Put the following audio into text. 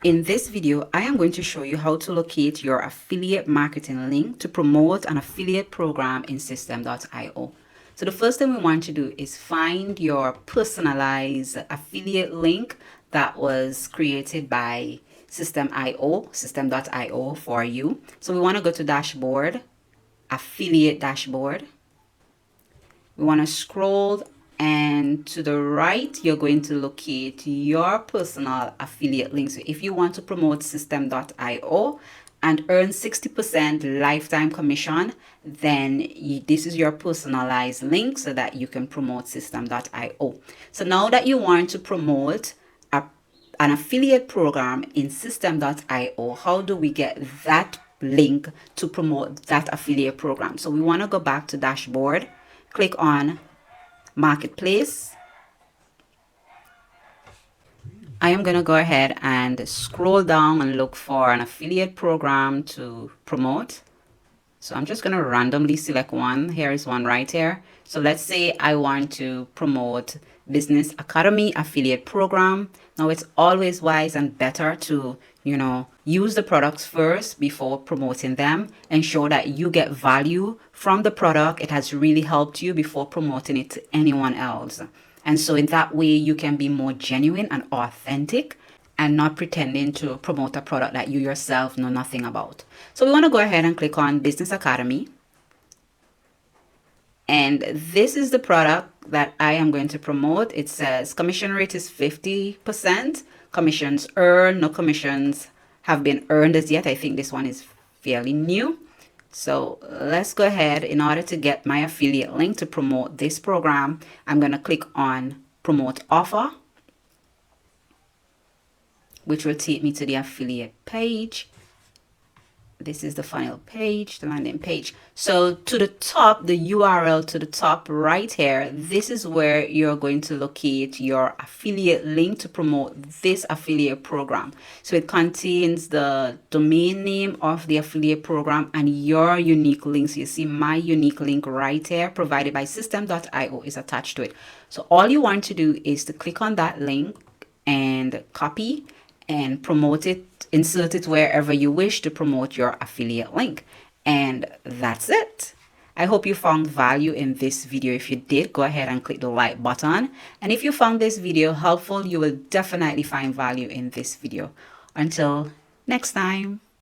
In this video, I am going to show you how to locate your affiliate marketing link to promote an affiliate program in Systeme.io. So the first thing we want to do is find your personalized affiliate link that was created by Systeme.io for you. So we want to go to dashboard, affiliate dashboard. We want to scroll, and to the right you're going to locate your personal affiliate link. So if you want to promote Systeme.io and earn 60% lifetime commission, then this is your personalized link so that you can promote Systeme.io. So now that you want to promote an affiliate program in Systeme.io, how do we get that link to promote that affiliate program? So we want to go back to dashboard, click on marketplace. I am going to go ahead and scroll down and look for an affiliate program to promote. So I'm just going to randomly select one. Here is one right here. So let's say I want to promote Business Academy affiliate program. Now it's always wise and better to, use the products first before promoting them. Ensure that you get value from the product. It has really helped you before promoting it to anyone else. And so in that way, you can be more genuine and authentic and not pretending to promote a product that you yourself know nothing about. So we want to go ahead and click on Business Academy. And this is the product that I am going to promote. It says commission rate is 50%. Commissions earned, no commissions have been earned as yet. I think this one is fairly new. So let's go ahead. In order to get my affiliate link to promote this program, I'm going to click on promote offer, which will take me to the affiliate page. This is the final page, the landing page. So to the top, the URL to the top right here, this is where you're going to locate your affiliate link to promote this affiliate program. So it contains the domain name of the affiliate program and your unique link. So you see my unique link right here provided by Systeme.io is attached to it. So all you want to do is to click on that link and copy and promote it, insert it wherever you wish to promote your affiliate link. And that's it. I hope you found value in this video. If you did, go ahead and click the like button. And if you found this video helpful, you will definitely find value in this video. Until next time.